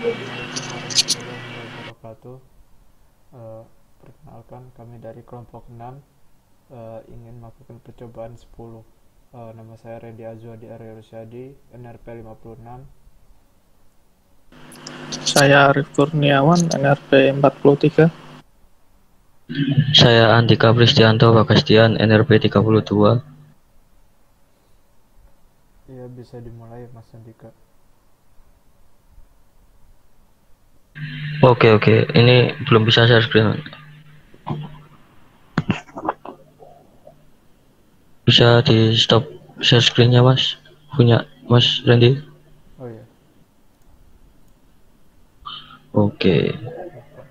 Assalamualaikum warahmatullahi wabarakatuh. Eh, Perkenalkan, kami dari kelompok 6 ingin melakukan percobaan 10. Nama saya Randy Azwadi Arya Rusyadi, NRP 56. Saya Arif Kurniawan, NRP 43. Saya Andika Pristianto Bagastian, NRP 32. Ya, bisa dimulai Mas Andika. Oke, ini belum bisa share screen. Bisa di stop share screennya Mas? Punya Mas Randy? Oh ya, Oke. lupa.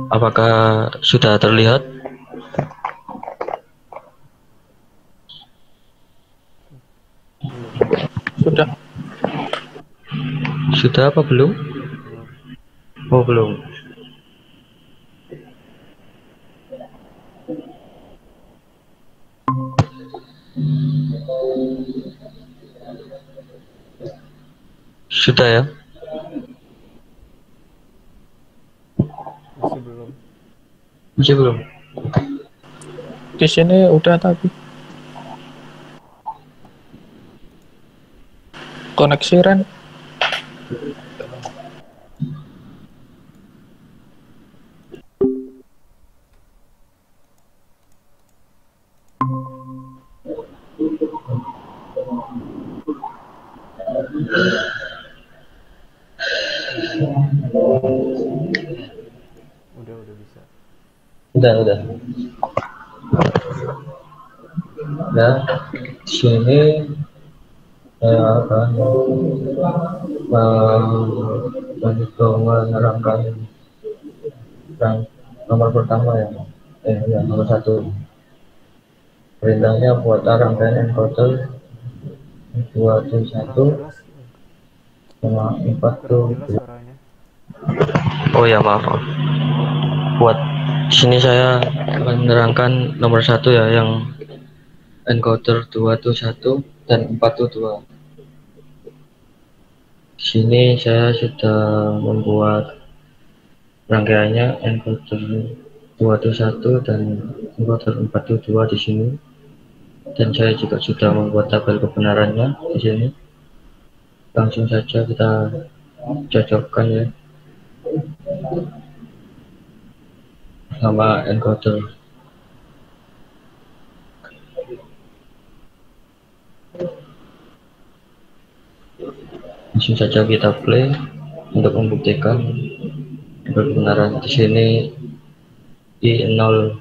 Apakah sudah terlihat? Belum, Sudah. Sudah apa belum? belum. Oh belum. Sudah ya? Masih belum. Masih belum? Di sini udah tapi koneksi Ren. Oh, udah bisa. Udah. Nah, di sini saya akan menerangkan yang nomor pertama ya, nomor satu. Perintahnya buat rangkaian encoder Kurang 221 jelas, sama 4 kurang tuh. jelas suaranya. Oh ya maaf. Buat sini saya akan menerangkan nomor satu ya, yang encoder 221 dan 422. Di sini saya sudah membuat rangkaiannya encoder 221 dan encoder 422 di sini. Dan saya juga sudah membuat tabel kebenarannya di sini. Langsung saja kita cocokkan ya sama encoder. Langsung saja kita play untuk membuktikan kebenaran. Di sini I0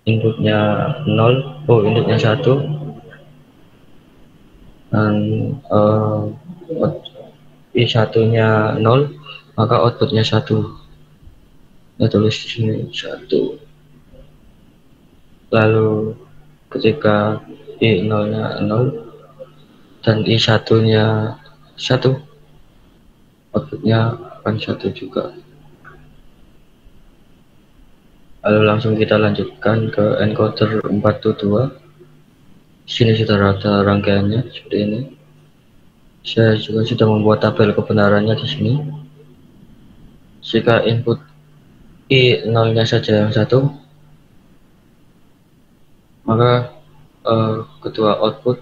inputnya 0, inputnya 1, dan I1 nya 0, maka outputnya 1. Kita tulis di sini 1. Lalu ketika I0 nya 0 dan I1 nya 1, outputnya akan 1 juga. Lalu langsung kita lanjutkan ke encoder 422. Sini sudah ada rangkaiannya seperti ini. Saya juga sudah membuat tabel kebenarannya di sini. Jika input I0-nya saja yang 1, maka kedua output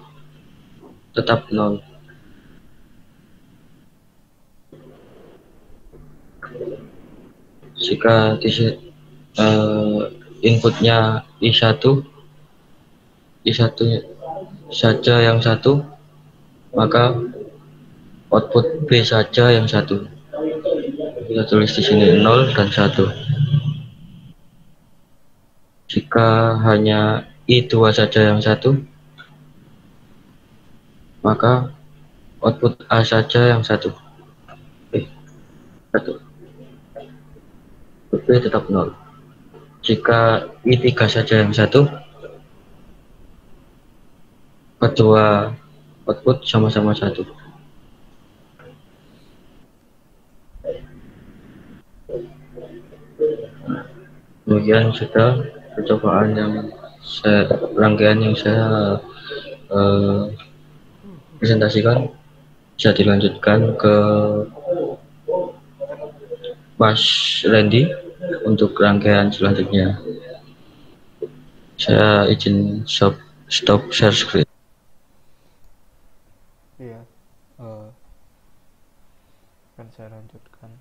tetap 0. Jika inputnya I1 saja yang 1, maka output B saja yang 1. Kita tulis di sini 0 dan 1. Jika hanya I2 saja yang 1, maka output A saja yang 1. 1. B tetap 0. Jika I3 saja yang 1, kedua output sama-sama 1. Kemudian sudah percobaan rangkaian yang saya presentasikan bisa dilanjutkan ke Mas Randy untuk rangkaian selanjutnya. Saya izin stop share screen. Iya, akan saya lanjutkan.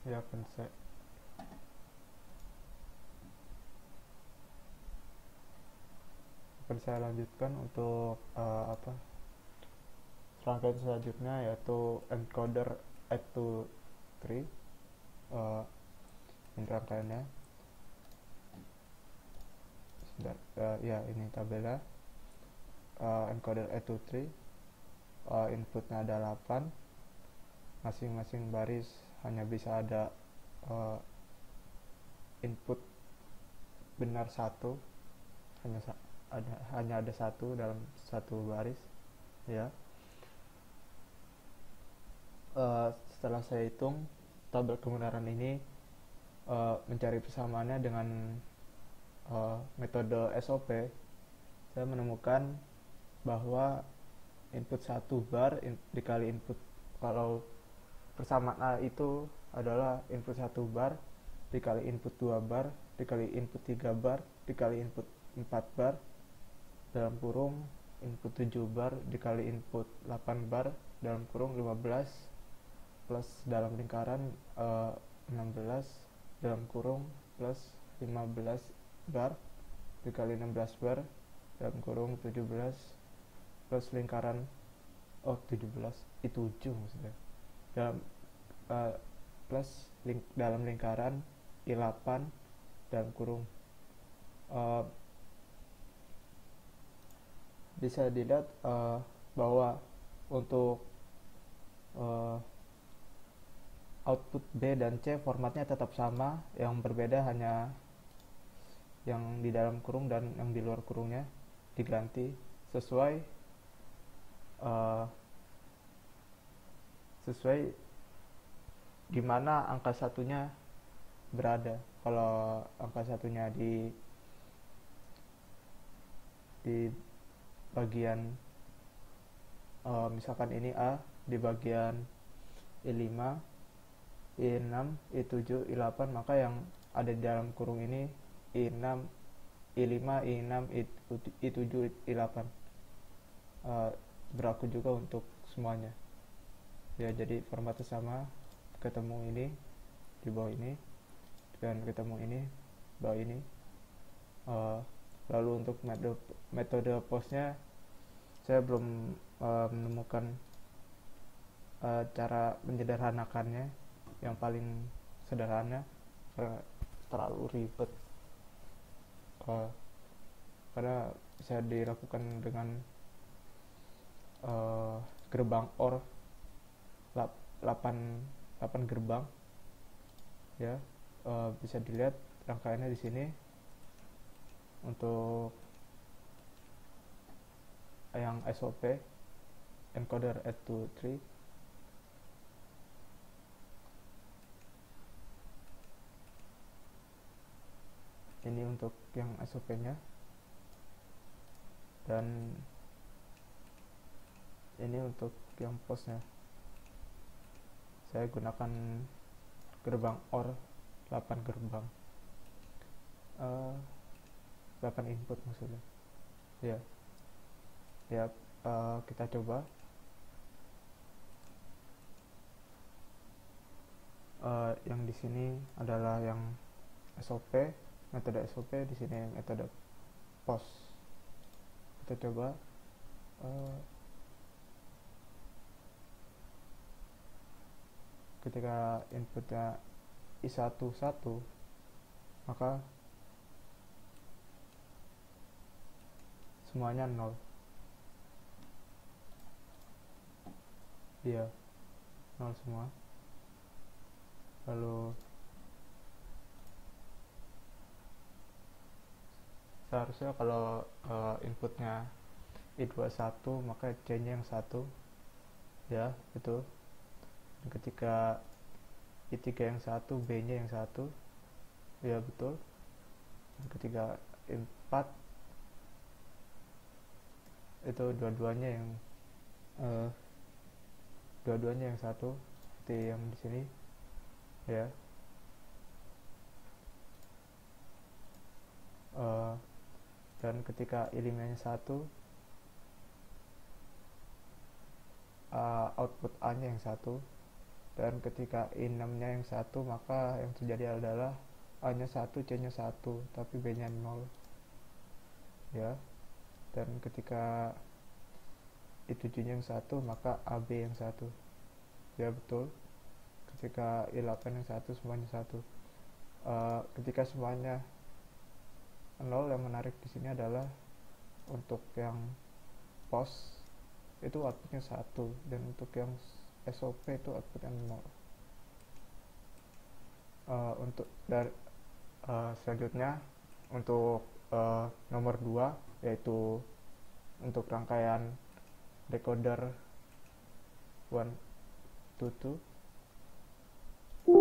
Ya akan saya lanjutkan untuk rangkaian selanjutnya, yaitu encoder add to tree. Ini rangkaiannya. Ya, ini tabelnya. Encoder add to tree, inputnya ada 8, masing-masing baris hanya bisa ada input benar satu, hanya ada satu dalam satu baris, ya. Setelah saya hitung tabel kebenaran ini, mencari persamaannya dengan metode SOP, saya menemukan bahwa input 1 bar dikali input, kalau persamaan A itu adalah input 1 bar dikali input 2 bar dikali input 3 bar dikali input 4 bar dalam kurung input 7 bar dikali input 8 bar dalam kurung 15 plus dalam lingkaran 16 dalam kurung plus 15 bar dikali 16 bar dalam kurung 17 plus lingkaran 17 itu ujung maksudnya, dalam plus dalam lingkaran I8 dalam kurung. Bisa dilihat bahwa untuk output B dan C formatnya tetap sama, yang berbeda hanya yang di dalam kurung dan yang di luar kurungnya diganti sesuai di mana angka satunya berada. Kalau angka satunya di bagian misalkan ini A, di bagian I5, I6, I7, I8, maka yang ada di dalam kurung ini I6, I5, I6, I7, I8 berlaku juga untuk semuanya. Ya, jadi formatnya sama, ketemu ini di bawah ini dan ketemu ini bawah ini. Lalu untuk metode postnya saya belum menemukan cara menyederhanakannya yang paling sederhana karena terlalu ribet, karena bisa dilakukan dengan gerbang OR 8 gerbang, ya. Bisa dilihat rangkaiannya di sini. Untuk yang SOP encoder add to tree, ini untuk yang SOP nya, dan ini untuk yang postnya. Saya gunakan gerbang OR 8 gerbang, 8 input maksudnya, ya. Kita coba. Yang di sini adalah yang SOP, metode SOP, di sini metode post. Kita coba. Ketika inputnya I1 1, maka semuanya 0. Iya, 0 semua. Lalu seharusnya kalau inputnya I21, maka C nya yang 1, ya, betul. Ketika I3 yang satu, B-nya yang satu, ya betul. Ketika I4 itu dua-duanya yang satu, seperti yang di sini, ya. Dan ketika I5 nya satu, output A nya yang satu, dan ketika I6 nya yang satu, maka yang terjadi adalah A nya satu, C nya satu, tapi B nya 0, ya. Dan ketika I7 nya yang satu, maka AB yang satu, ya betul. Ketika I8 yang satu, semuanya satu. Ketika semuanya 0, yang menarik di sini adalah untuk yang POS itu outputnya 1, dan untuk yang SOP itu outputnya 0. Untuk dari selanjutnya untuk nomor 2, yaitu untuk rangkaian decoder 1 to 2.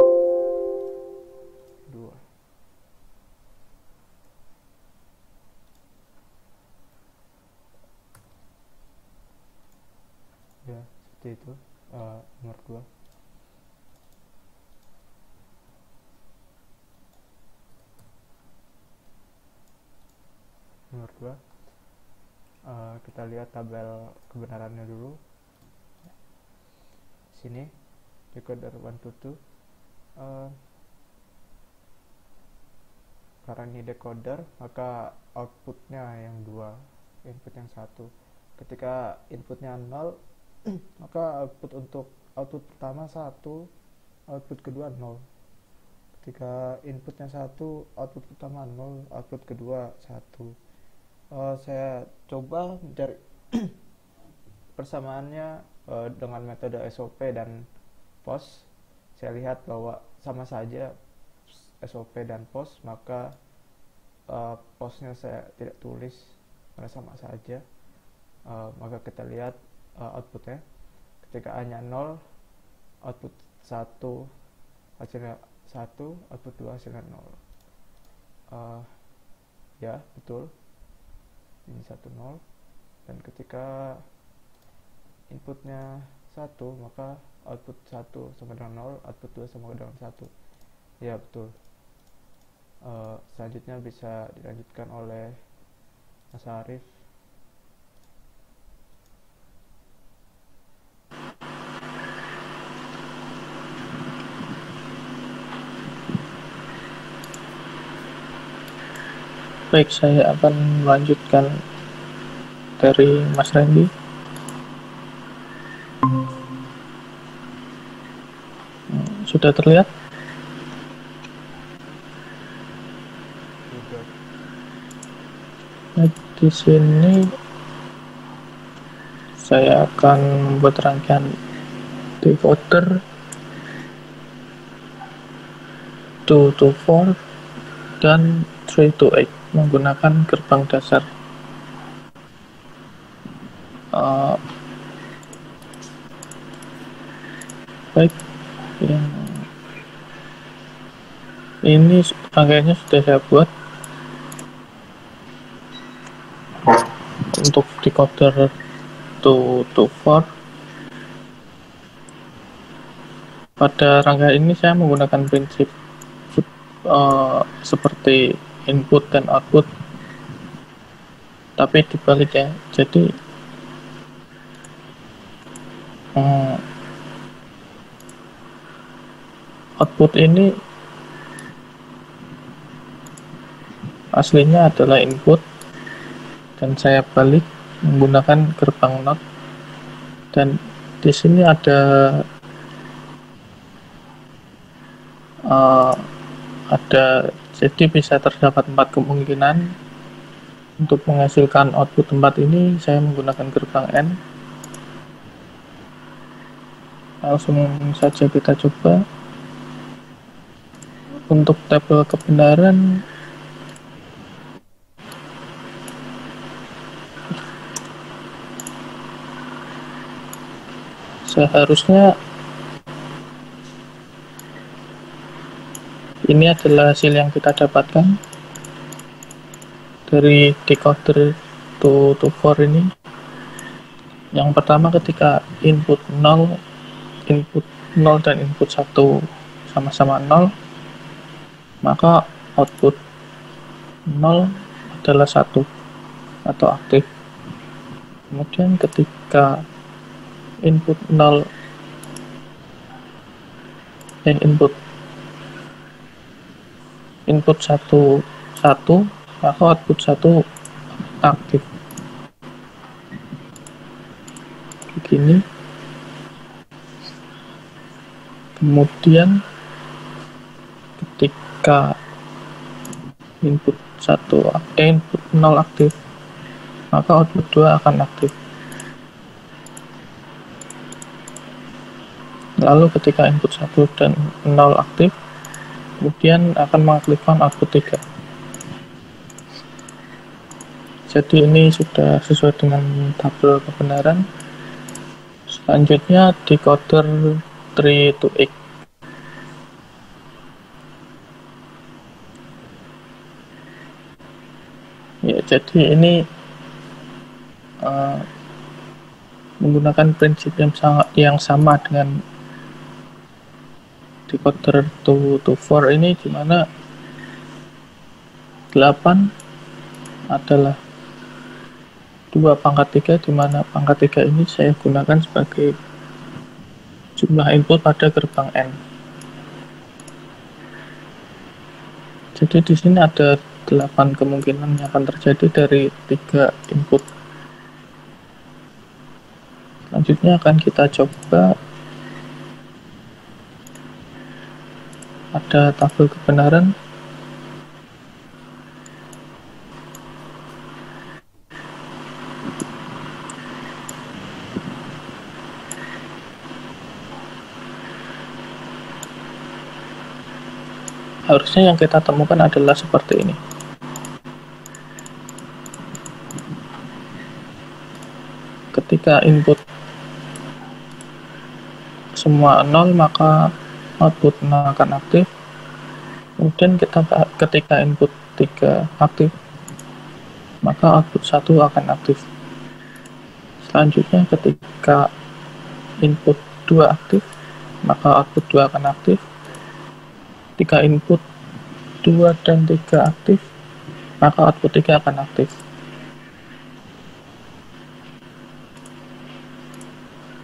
Ya, seperti itu. Nomor 2. Nomor 2. Kita lihat tabel kebenarannya dulu. Sini decoder 1 to 2. Karena ini decoder, maka outputnya yang 2, input yang 1. Ketika inputnya 0, maka output pertama 1, output kedua 0. Ketika inputnya 1, output pertama 0, output kedua 1. Saya coba mencari persamaannya dengan metode SOP dan POS. Saya lihat bahwa sama saja SOP dan POS, maka POS-nya saya tidak tulis karena sama saja. Maka kita lihat outputnya. Ketika A-nya 0, output 1 hasilnya 1, output 2 hasilnya 0. Ya, betul. Ini 1, 0. Dan ketika inputnya 1, maka output 1 sama dengan 0, output 2 sama dengan 1. Ya, betul. Selanjutnya bisa dilanjutkan oleh Mas Arif. Baik, saya akan melanjutkan dari Mas Randy. Sudah terlihat? Sudah. Nah, di sini saya akan membuat rangkaian decoder 2 to 4 dan 3 to 8 menggunakan gerbang dasar. Baik, yang ini rangkaiannya sudah saya buat. Untuk decoder 2 to 4, pada rangkaian ini saya menggunakan prinsip seperti input dan output, tapi dibalik ya. Jadi output ini aslinya adalah input, dan saya balik menggunakan gerbang NOT. Dan di sini ada jadi bisa terdapat 4 kemungkinan untuk menghasilkan output tempat ini. Saya menggunakan gerbang N. Langsung saja kita coba. Untuk tabel kebenaran, seharusnya Ini adalah hasil yang kita dapatkan dari decoder 2 to 4 ini. Yang pertama, ketika input 0 dan input 1 sama-sama 0, maka output 0 adalah 1 atau aktif. Kemudian ketika input 0 dan input 1 1, maka output 1 aktif. Begini. Kemudian ketika input 0 aktif, maka output 2 akan aktif. Lalu ketika input 1 dan 0 aktif, kemudian akan mengaktifkan output 3. Jadi ini sudah sesuai dengan tabel kebenaran. Selanjutnya decoder 3 to 8. Ya, jadi ini menggunakan prinsip yang sama dengan decoder 2 to 4 ini, di mana 8 adalah 2 pangkat 3, di mana pangkat 3 ini saya gunakan sebagai jumlah input pada gerbang N. Jadi di sini ada 8 kemungkinan yang akan terjadi dari 3 input. Selanjutnya akan kita coba pada tabel kebenaran. Harusnya yang kita temukan adalah seperti ini. Ketika input semua 0, maka output 0 akan aktif. Kemudian ketika input 3 aktif, maka output 1 akan aktif. Selanjutnya ketika input 2 aktif, maka output 2 akan aktif. Ketika input 2 dan 3 aktif, maka output 3 akan aktif.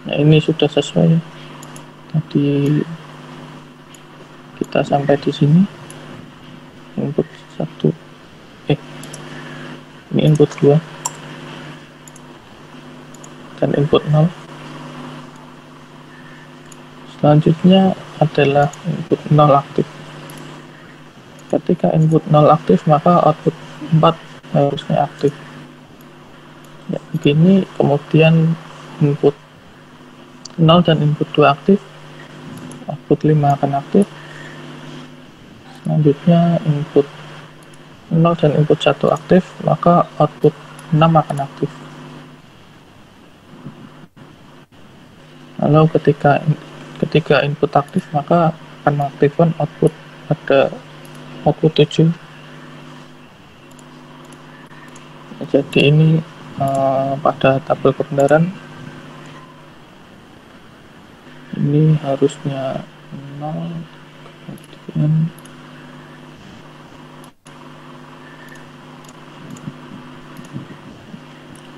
Nah, ini sudah sesuai. Tadi kita sampai di sini. Input 1, ini input 2 dan input 0. Selanjutnya adalah input 0 aktif. Ketika input 0 aktif, maka output 4 harusnya aktif. Ya, begini. Kemudian input 0 dan input 2 aktif, output 5 akan aktif. Selanjutnya input 0 dan input 1 aktif, maka output 6 akan aktif. Lalu ketika input aktif, maka akan mengaktifkan output pada output 7. Jadi ini pada tabel kebenaran ini harusnya 0, kemudian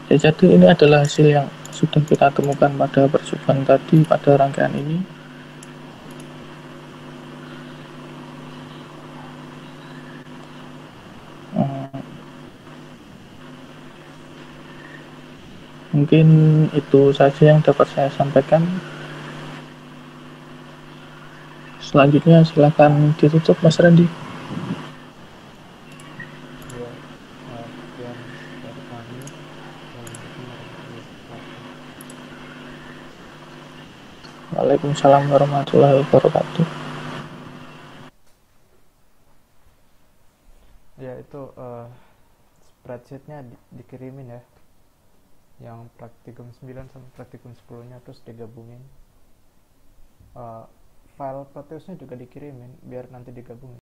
ya, jadi ini adalah hasil yang sudah kita temukan pada percobaan tadi pada rangkaian ini. Mungkin itu saja yang dapat saya sampaikan. Selanjutnya silakan ditutup, Mas Randy. Ya, sekian dari kami. Assalamualaikum warahmatullahi wabarakatuh. Waalaikumsalam warahmatullahi wabarakatuh. Ya, itu spreadsheetnya dikirimin ya, yang praktikum 9 sama praktikum 10 nya, terus digabungin. File Proteusnya juga dikirimin biar nanti digabungin.